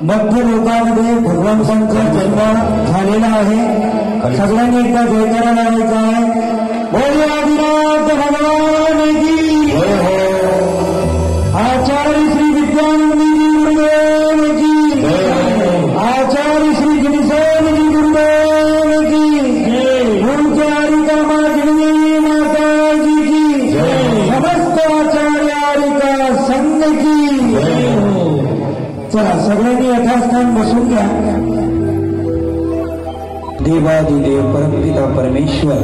मध्य लोकांमध्ये भगवंतांचा जन्म झालेला आहे. सगळ्यांनी एकदा जयकारा लावायचा आहे. बोले आदिनाथ भगवान की आचार्य श्री विद्यानंदजी गुरुदेव की आचार्य श्री गिरिसेनजी गुरुदेव की उनके हरिका माजनी माता जी की समस्त आचार्य हरिका संघ की. चला सगळ्यांनी यथास्थान बसून घ्या. देवादिदेव परमपिता परमेश्वर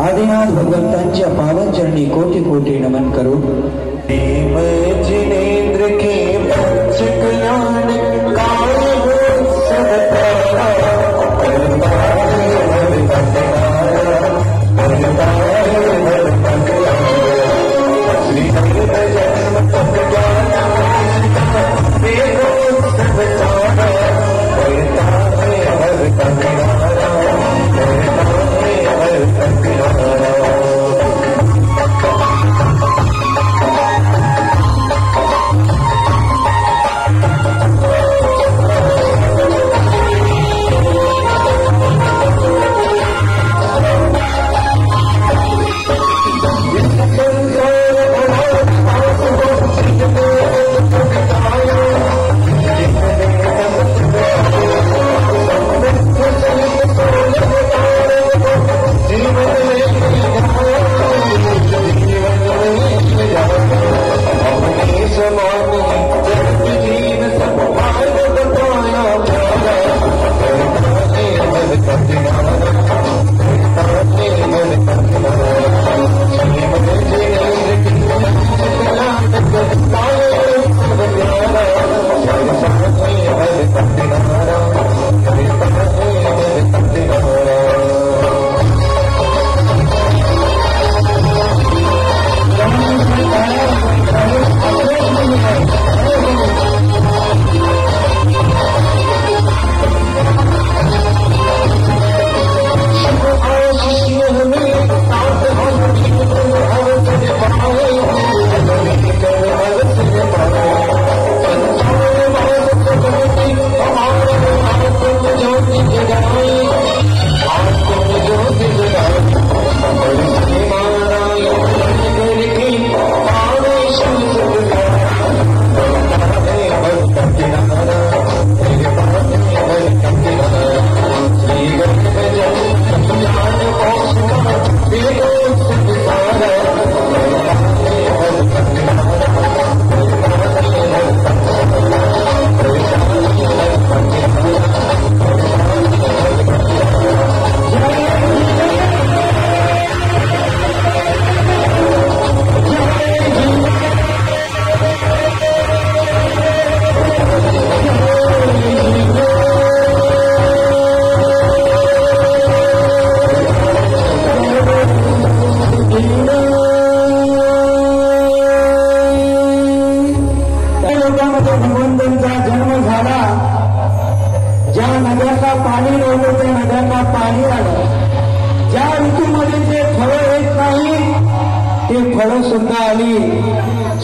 आदिनाथ भगवंतांच्या पावन चरणी कोटी कोटी नमन करू. देव जिनेन्द्र के पंच कल्याण काल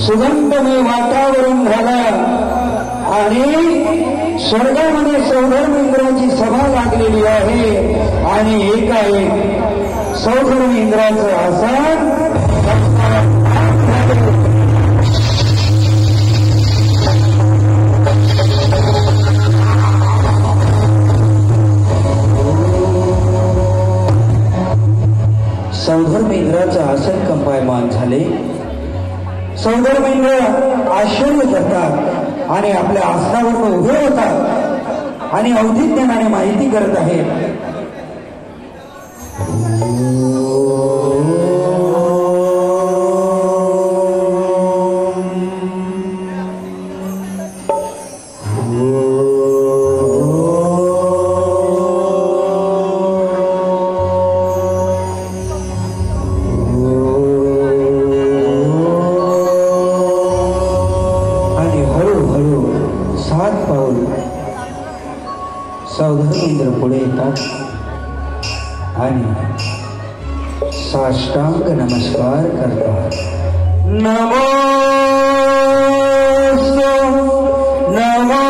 सुगंधमय वातावरण झालं आणि स्वर्गामध्ये सौधर्म इंद्राची सभा लागलेली आहे आणि एकाएक सौधर्म इंद्राचं आसन सौधर्म इंद्राचं आसन कंपायमान झाले. सौधर्म इंद्र आश्चर्य करतात आणि आपल्या आसनावर उभे होतात आणि अवधी ज्ञानाने माहिती करत आहेत. सौधर्मेंद्र पुढे येतात आणि साष्टांग नमस्कार करतात. नमो नमो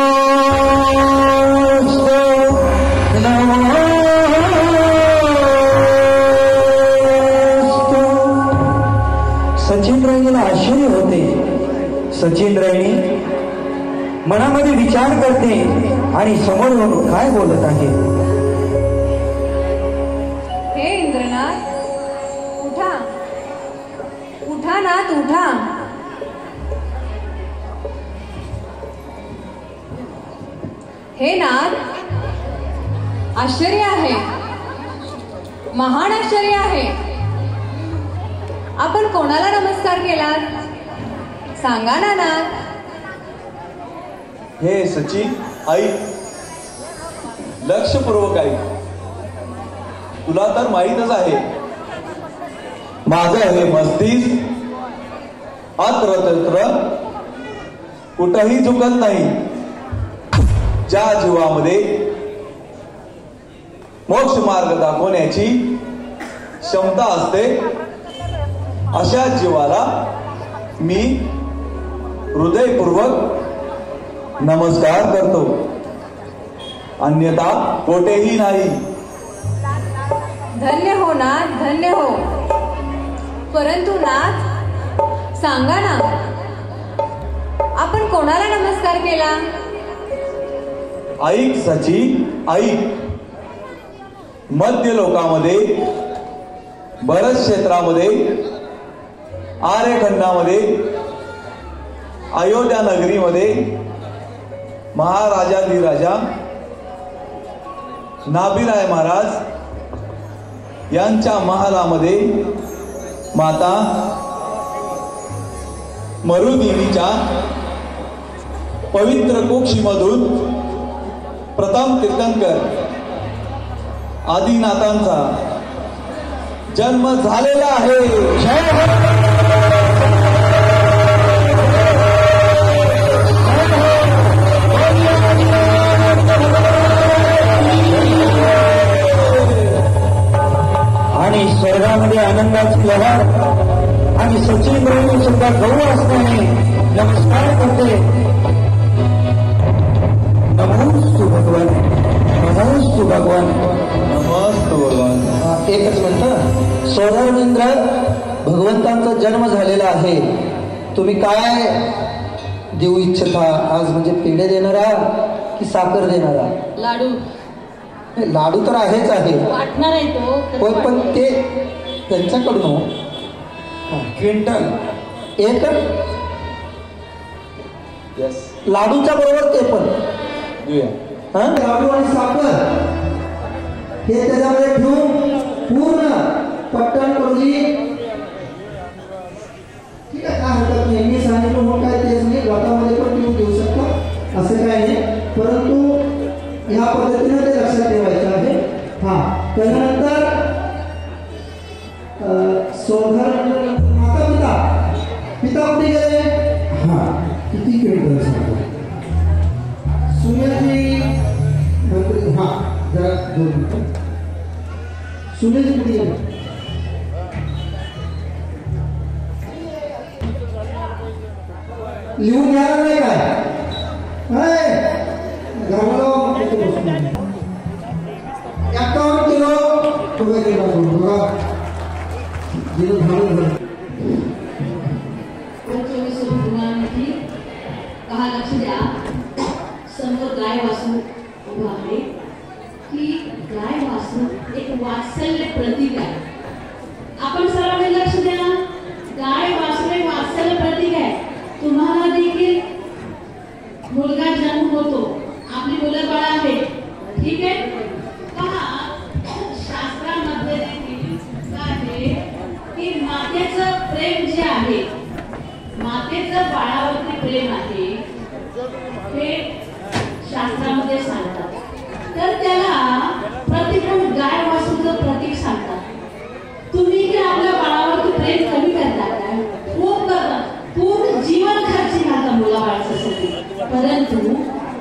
सचिन राणीला आश्चर्य होते. सचिन राणी मनामध्ये विचार करते आणि समोर काय बोलत आहे. हे इंद्रनाथ, उठा उठा नाथ उठा. हे नाथ, आश्चर्य आहे, महान आश्चर्य आहे. आपण कोणाला नमस्कार केलात सांगा ना नाथ. हे सचिन, आई लक्षपूर्वक आई, तुला तर माहीतच आहे माझं हे मस्तिष्क अत्रतंत्र कुठंही झुकत नाही. ज्या जीवामध्ये मोक्ष मार्ग दाखवण्याची क्षमता असते अशा जीवाला मी हृदयपूर्वक नमस्कार करतो, अन्यथा कोठेही नाही. धन्य हो नाथ, धन्य हो. परंतु नाथ सांगा ना, आपण कोणाला नमस्कार केला. ऐक सचिन, ऐक. मध्य लोकामध्ये, भरत क्षेत्रामध्ये, आर्यखंडामध्ये, अयोध्या नगरीमध्ये महाराजाधिराजा नाभिराय महाराज यांच्या महालामध्ये माता मरुदेवीच्या पवित्र कुक्षीमधून प्रथम तीर्थंकर आदिनाथांचा जन्म झालेला आहे. आणि स्वर्गामध्ये आनंदाची लहर आणि सचिन राणी सुद्धा गौरव असल्याने नमस्कार करते. नमोस्तु भगवान, नमोस्तु भगवान, नमस्तु भगवान. एकच म्हणतं, सौधर्मेंद्र भगवंतांचा जन्म झालेला आहे. तुम्ही काय देऊ इच्छिता आज? म्हणजे पेढे देणारा की साखर देणारा? लाडू. लाडू तर आहेच आहे, वाटणार आहे तो, पण ते त्यांच्याकडून हो. क्विंटल एक लाडूच्या बरोबर ते पण लाडू आणि साखर हे त्याच्यामध्ये ठेवून पूर्ण पट्टण करू दे. ठीक आहे, काय हरकत नाही. मी सांगितलं मग काय ते गटामध्ये पण ठेवून देऊ शकता, असं काय नाही. परंतु ह्या पद्धतीने ते लक्षात ठेवायचं आहे. हा, त्यानंतर माता पिता कुठे गेले? हा, किती किलोमीटर सूर्याची हा जरा 2 मिनिटं. सूर्याची कुठे गेले? लिहून घ्यायला नाही काय घराला 51 किलो बघा कहा लक्ष द्या समोर गाय वासरू उभं आहे की गाय वासरू एक वात्सल्य प्रतीक आहे. आपण सर्वांनी लक्ष द्या गाय वासरू एक वात्सल्य प्रतीक आहे. तुम्हाला देखील मुलगा जन्म होतो आपली मुलं बाळ आहेत ठीक आहे. पहा शास्त्रामध्ये देखील आहे की मातेचं प्रेम जे आहे मातेचं बाळावरती प्रेम आहे हे शास्त्रामध्ये सांगतात. तर त्याला प्रतीक गाय वासरूचं प्रतीक सांगतात. तुम्ही की आपल्या बाळावरती प्रेम कमी करता काय खूप करता पूर्ण जीवन खर्ची घालता मुलाबाळासाठी. परंतु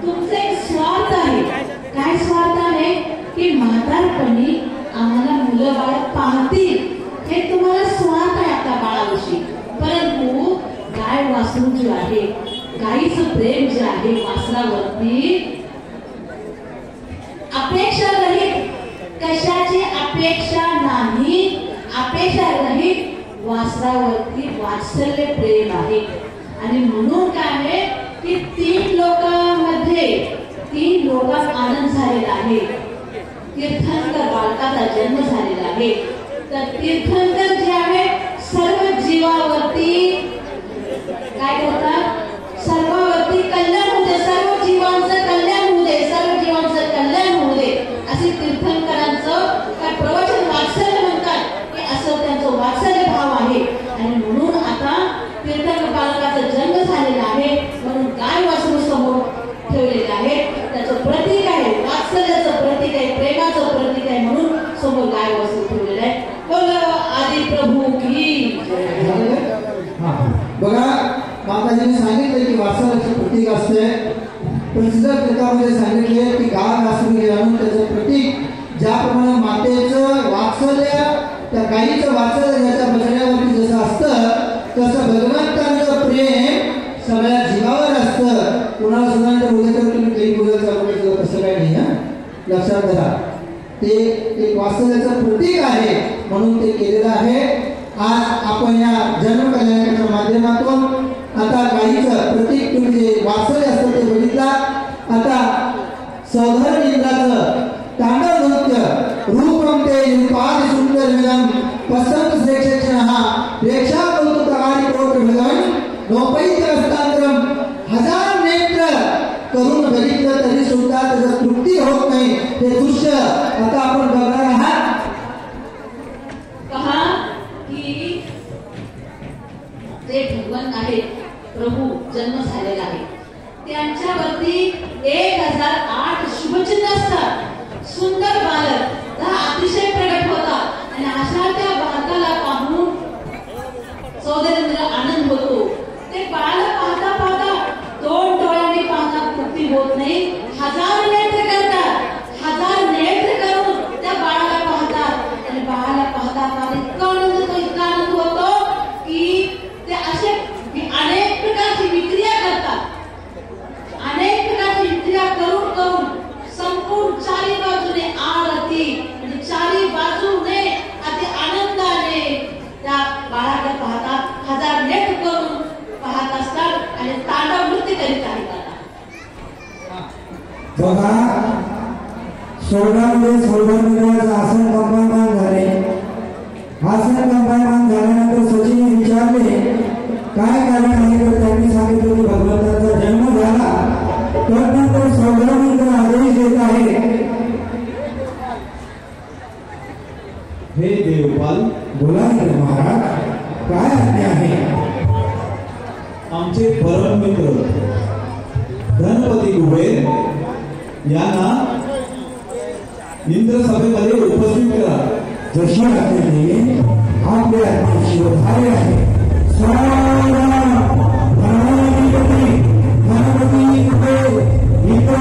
तुमचा एक स्वार्थ आहे. काय स्वार्थ आहे की म्हातारपणी आम्हाला मुलं बाळ पाहतील हे तुम्हाला स्वार्थ आहे आपल्या बाळाविषयी. परंतु गाय वासरू जे आहे गाईचं प्रेम जे आहे वासरावरती अपेक्षा रहित कशाची अपेक्षा नाही अपेक्षा रहित वासरावरती वात्सल्य प्रेम आहे. आणि म्हणून काय आहे की 3 लोकात आनंद झालेला आहे. तीर्थंकर बालकाचा जन्म झालेला आहे. तर तीर्थंकर जे आहे सर्व जीवावरती काय करतात सर्वावरती कल्याण होऊ दे सर्व जीवांचं कल्याण होऊ दे सर्व जीवांचं कल्याण होऊ दे असे तीर्थंकरांचं काय प्रवचन वात्सल्य म्हणतात की असं त्यांचं वात्सल्य भाव आहे. आणि म्हणून आता तीर्थंकर बालकाचा जन्म झालेला आहे म्हणून गाय वासरू समोर ठेवलेले आहे. त्याचं प्रतीक आहे वात्सल्याचं प्रतीक आहे प्रेमाचं प्रतीक आहे म्हणून समोर गाय वासरू ठेवलेलं आहे. बोलो आदि प्रभू की बघा माताजीने सांगितलं की वात्सल्याचं प्रतीक असते. प्रसिद्ध ग्रंथामध्ये सांगितले की गाय वासरू आणून त्याचं प्रतीक ज्याप्रमाणे मातेचं वात्सल्य त्या गायीचं वात्सल्य ज्याच्या बसण्यावरती जसं असतं तसं भगवंतांचं प्रेम सगळ्या जीवावर असतं. कुणाला सुद्धा उद्याचं तुम्ही काही बोलायचं तसं काही नाही हा लक्षात घ्या. ते एक वात्सल्याचं प्रतीक आहे म्हणून ते केलेलं आहे. आज आपण या जन्म कल्याणाच्या माध्यमातून आता गायीचं प्रतीक तुम्ही जे वात्सल्य असतं ते बघितला. आता सौधर इंद्राचं तांडव नृत्य रूपम ते रूपादि सुंदर मिलन पसंत श्रेष्ठः प्रेक्षा कौतुककारी कोट भगवान नोपैत्य हस्तांतरम 1000 नेत्र करून बघितलं तरी सुद्धा त्याचं तृप्ती होत नाही. ते दृश्य आता आपण बघणार आहात. पहा की ते भगवान आहेत प्रभू जन्म झालेला आहे त्यांच्यावरती 1008 शुभचिन्ह असतात. सुंदर बालक हा अतिशय प्रगट होता आणि अशा त्या बालकाला पाहून सौंदर्याला आनंद होतो. ते बालक पाहता पाहता 2 डोळ्यांनी पाहता तृप्ती होत नाही. 1000 नेत्र करतात 1000 नेत्र करून त्या बाळाला पाहतात आणि बाळाला पाहता पाहता इतका आनंद होतो की ते असे अनेक प्रकारची विक्रिया करतात. अनेक प्रकारची विक्रिया करून करून संपूर्ण 4 बाजूने आरती म्हणजे 4 बाजूने अति आनंदाने त्या बाळाकडे पाहतात. 1000 नेत्र करून पाहत असतात आणि तांडव नृत्य करीत आहेत. बघा स्वर्गामध्ये स्वर्गमित्राचं आसन कंपायमान झाले. आसन कंपायमान झाल्यानंतर सचिने विचारले काय कारण आहे तर त्यांनी सांगितलं की भगवंताचा जन्म झाला. त्यानंतर स्वर्गमित्र आदेश देत आहे हे देवपाल बोला महाराज काय आज्ञा आहे. आमचे परम मित्र गणपती कुबेर यांना इंद्र सभेमध्ये उपस्थित करा. जशी आज्ञा आपले शिवधारे आहे. गणपती कुबेर इतर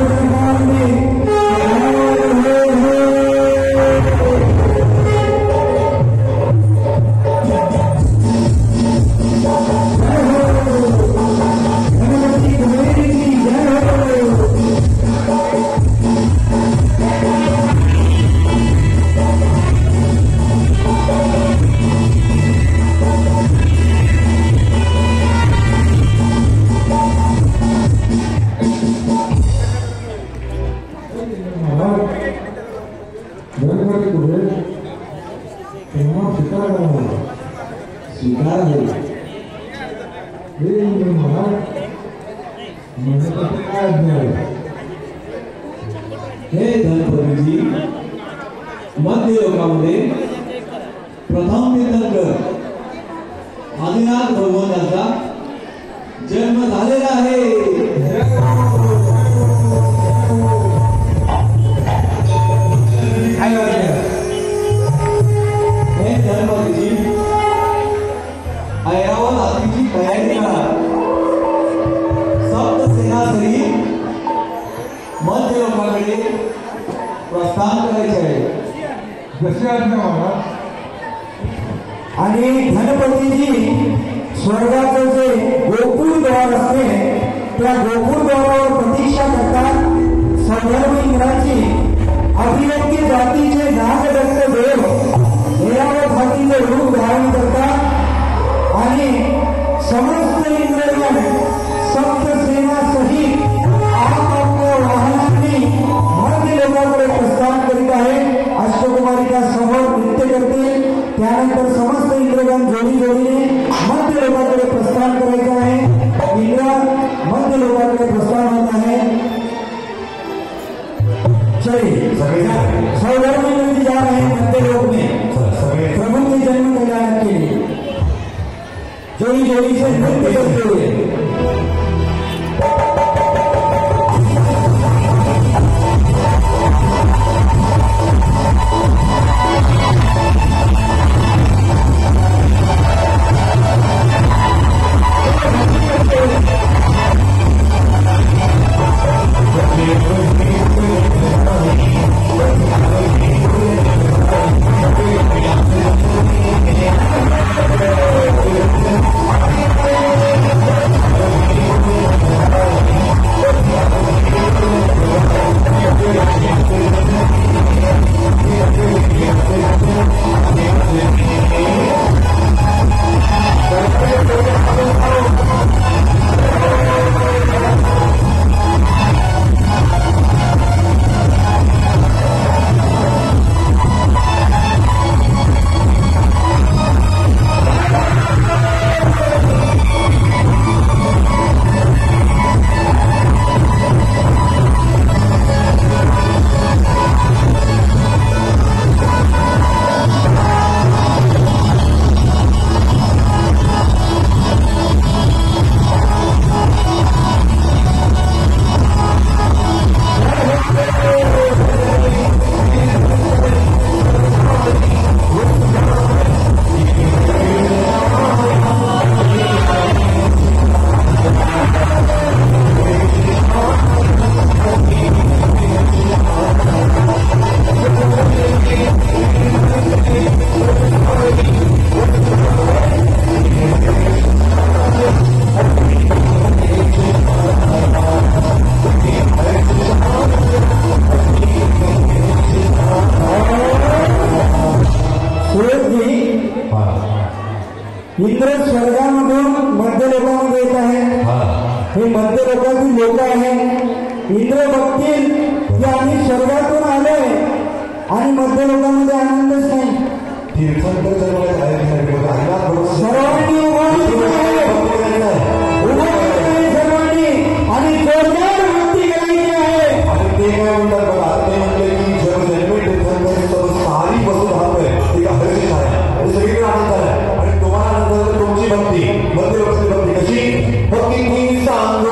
हे धनपतीजी, मध्य युगामध्ये प्रथम तीर्थंकर आदिनाथ भगवंताचा जन्म झालेला आहे. हे धनपतीजी, ऐरावत हातीची तयारी करा. सप्तसेनासही मध्य लोकांकडे प्रस्थान करायचे आहे. जसे आज्ञा महाराज. आणि धनपतीजी, स्वर्गाचं जे गोकुळ द्वार असते त्या गोकुळ द्वारावर प्रतीक्षा करतात. संधर्म इंद्राची अभिव्यक्ती जातीचे नागदत्त देव ऐरावत हातीचे रूप धारण करतात आणि समस्त इंद्रगण सप्तसेना सहित आपापल्या वाहनांनी मध्य लोकांकडे प्रस्थान करीत आहे. अष्टकुमारिका समोर नृत्य करते. त्यानंतर समस्त इंद्रगण जोडी जोडीने मध्य लोकांकडे प्रस्थान करायचं आहे. इंद्र मध्य लोकांकडे प्रस्थान होत आहे. चलिए सौधर्म इंद्र जा रहे हैं मध्य लोक में प्रभु के जन्म कल्याण के लिए जोड़ी जोड़ी से नृत्य करते हुए. इंद्र स्वर्गामधून मध्य लोकांमध्ये येत आहे. हे मध्य लोकांची लोक आहे. इंद्र बघतील की आम्ही स्वर्गातून आलोय आणि मध्य लोकांमध्ये आनंदच नाही. सर्वांनी सर्वांनी आणि जोरदार भक्ती करायची आहे. ते काय म्हणतात बघा, ते म्हटले की जग जन्मे सारी बसून राहतोय ती हरकत आहे. सगळीकडे आनंद आहे आणि तुम्हाला आनंद तुमची भक्ती मध्य लोकांची भक्ती कशी भक्ती मी सांगू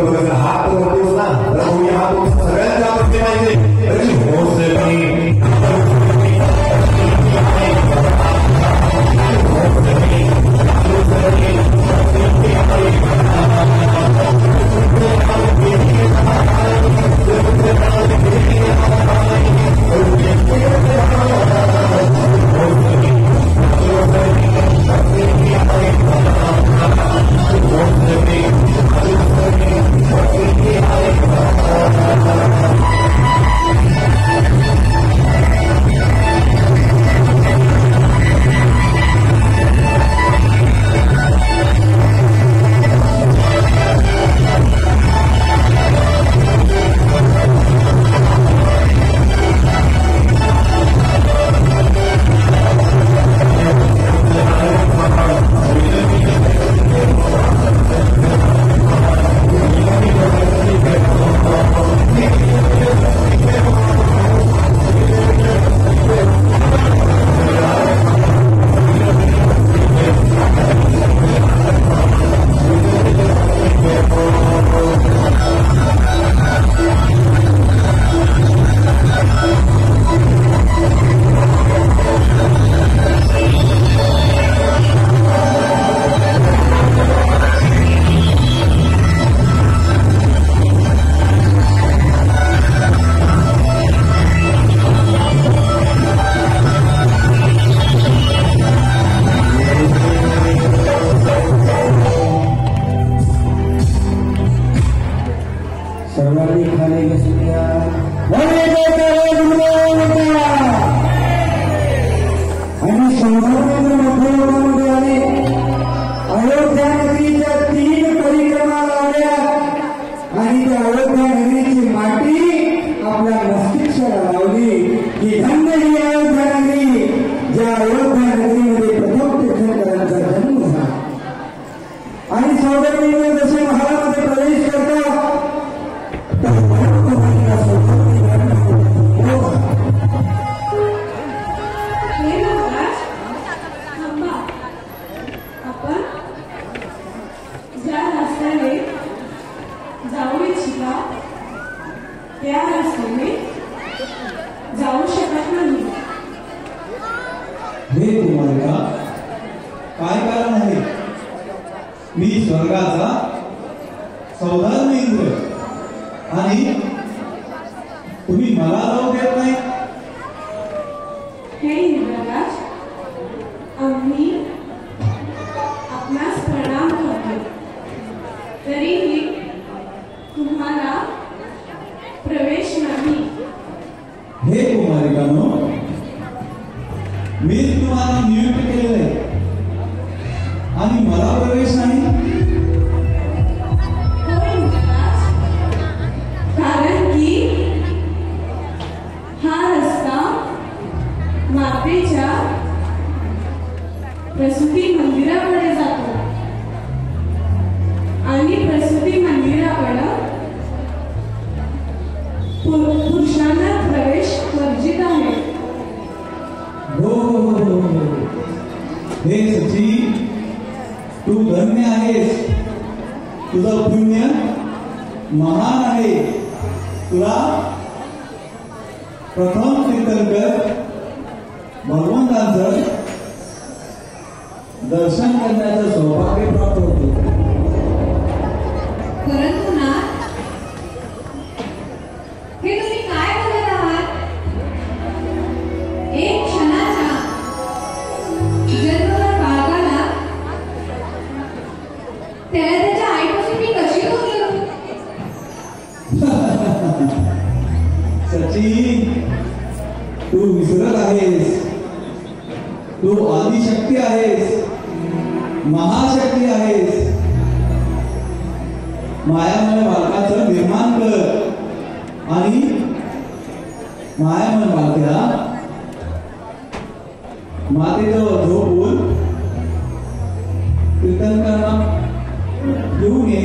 इकडे बघायचा हात वरती होता हात सगळ्यांच्या वरती माहिती सर्वांनी खाणे घेतल्या आणि सौभाग्य मध्ययुगामध्ये आले. अयोध्या नगरीच्या 3 परिक्रमा लावल्या आणि त्या अयोध्या नगरीची माती आपल्या मस्तिष्काला लावली की धन्य ही अयोध्या नगरी, ज्या अयोध्या नगरीमध्ये प्रथम तीर्थंकरांचा जन्म झाला. आणि सौभाग्य जसे महालामध्ये प्रवेश करतात आपण ज्या रस्त्याने जाऊ इच्छिता त्या रस्त्याने जाऊ शकत नाही. हे कुमारिका, काय कारण आहे? मी स्वर्गाचा सौदागर इंद्र आणि तुम्ही मला जाऊ देत नाही. हे इंद्रराज, आम्ही आपणास प्रणाम करतो, तरीही तुम्हाला प्रवेश नाही. हे कुमारिकांनो, मीच तुम्हाला नियुक्त केलेलं आहे आणि मला प्रवेश नाही. कारण की हा रस्ता मातेच्या प्रसूती मंदिराकडे जातो आणि प्रसूती मंदिराकडे पुरुषांना प्रवेश वर्जित आहे. हो, हे सची, तू धन्य आहेस. तुझं पुण्य महान आहे. तुला प्रथम तीर्थंकर भगवंतांचं दर्शन करण्याचं सौभाग्य प्राप्त होते. परंतु ना, हे तुम्ही काय बोलत आहात? एक क्षणाच्या जन्मभर बाळगाला त्याच्या आईपासून मी कशी दूर करू? सचिन, तू विसरत आहेस. तू आदिशक्ती आहेस, महाशक्ती आहेस. मायामय बालकाचं निर्माण कर आणि मायामय बालकाला मातेजवळ झोपून कीर्तनकांना घेऊन ये.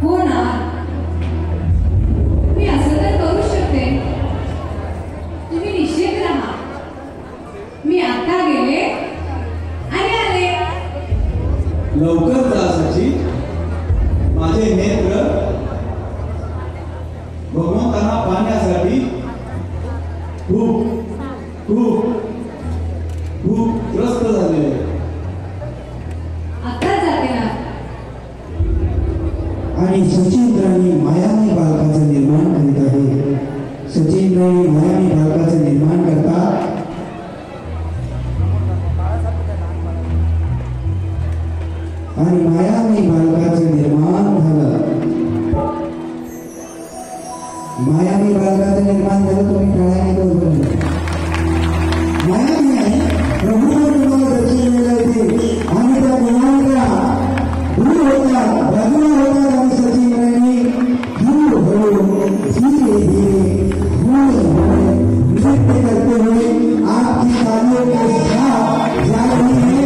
हो ना, मी असं तर करू शकते. तुम्ही निश्चित राहा, मी आता गेले आणि आले. लवकर जा सची. माझे सचिंद्राणी मायामय बालकाचं निर्माण करीत आहे. सचिंद्राणी मायामय बालकाचं निर्माण करतात. आणि मायामय बालकाचं निर्माण झालं. मायामय बालकाचं निर्माण झालं. तुम्ही टाळ्याने बरोबर मायामय आहे. प्रभूने तुम्हाला दर्शवलेलं आहे आणि त्या गुणांना दूर होतात, बाजूला होतात. आणि सचिंद्रांनी हळूहळू धीरे धीरे नृत्य करते हुए आपकी तालियों के साथ जा रही है.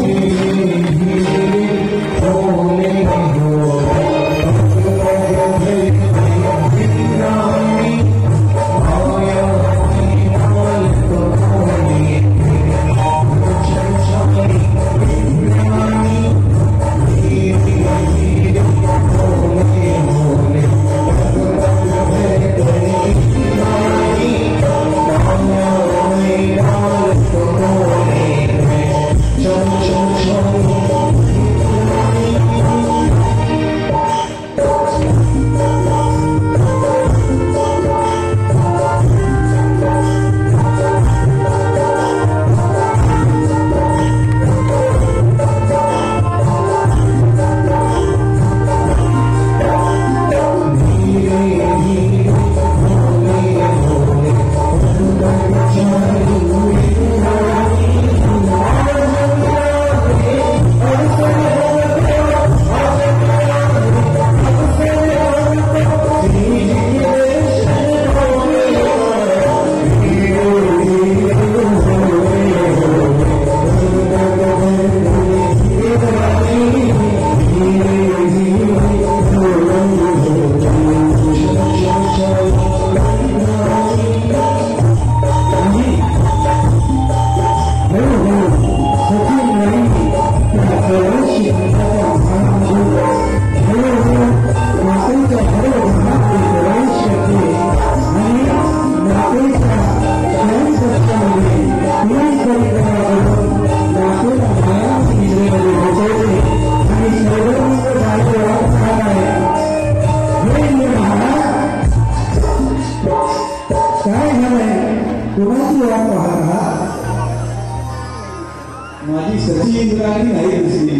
माझी सचिंद्राणी नाही दिसली.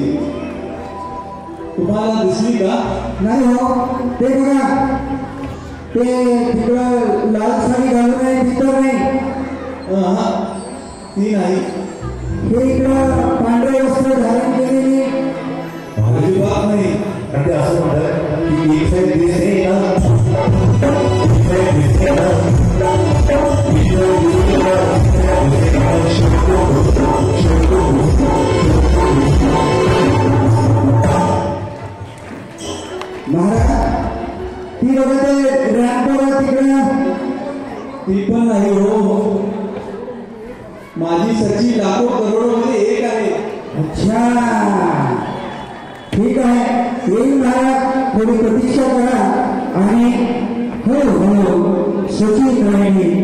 तुम्हाला दिसली का? नाही हो. ते बघा, ते तिकडं लाल साडी घालून आहे तिथं नाही. ती नाही. हे इकडं पांढरे वस्त्र धारण केलेली अजिबात नाही. ते असं म्हणतात की एक साईड दिसते महाराज, ती बघा ते रॅम्पवर तिकडं. ती पण नाही हो. माझी सची लाखो करोडोमध्ये एक आहे. अच्छा, ठीक आहे. येईल महाराज, थोडी प्रतीक्षा करा. आणि हो सचिंद्राणी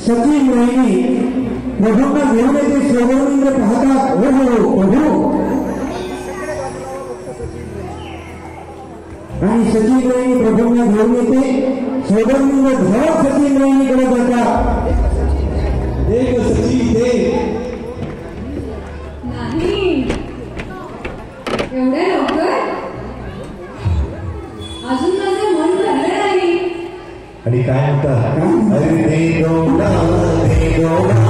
सचिन रोहिणी प्रभूंना घेऊन येते सौगर्मिंद्र पाहतात हो प्रभू आणि सचिन रोहिणी प्रभूंना घेऊन येते सौगर्मिंद्र धावत सचिन रोहिणीकडे जातात एक सचिन दे नाही एवढ्या लवकर अजून माझं मन भरलं नाही. आणि काय म्हणतात अरे दे दोना दे दोना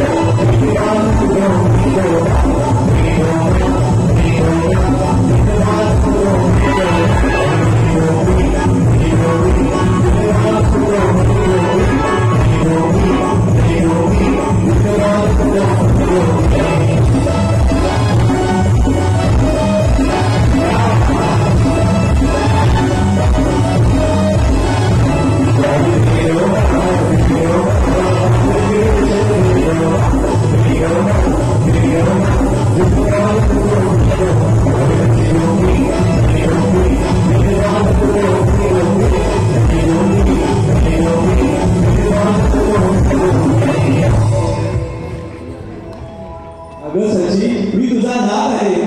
अगं सची मी तुझा नात आहे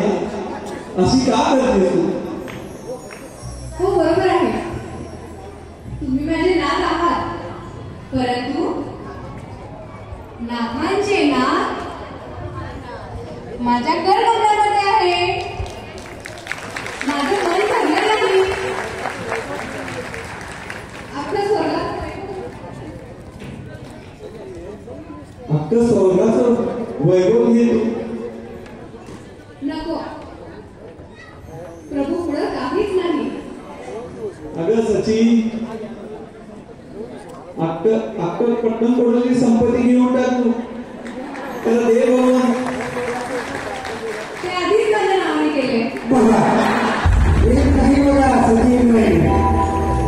अशी का करते तू हो बरोबर आहे तुम्ही माझे नात आहात परंतु नाथांचे नाथ माझ्या गर्भगृहामध्ये आहे. माझं मन भरलं नाही. आपलं स्वर्गात अख्खं स्वर्गाचं वैभव घे तू नको प्रभू पुढं काहीच नाही. अगं सची अक्कल पटकन पडलेली संपत्ती घेऊन टाक तू त्याला दे भगवान. ते आधीच माझ्या नावाने केले. बघा एक नाही बघा सचिन रोहिणी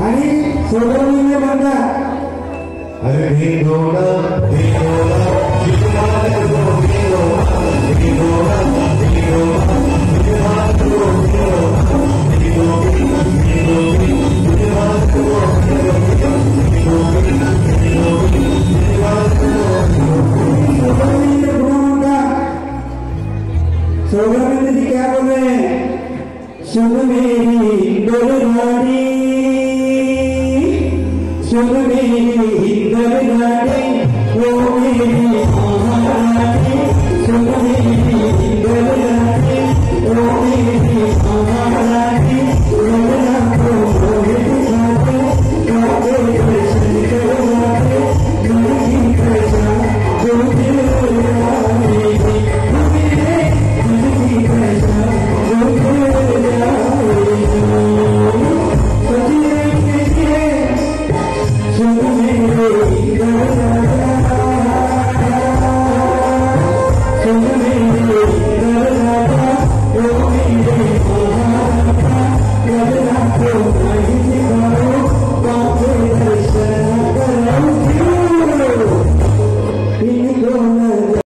आणि सौगर्मिंद्र म्हणतात अरे दे दोना दे दोना सौगर्मिंद्र जी क्या बोल रहे हैं सुन मेरी गलगाड़ी सुन मेरी गलगाड़ी ओ मेरी महारानी सुन मेरी गलगाड़ी ओ मेरी महारानी गलगा को मोहित खाते काटे कृष्ण करवाते गलगी कृष्ण जो दिल लगाए गलगी कृष्ण जो दिल लगाए सचिन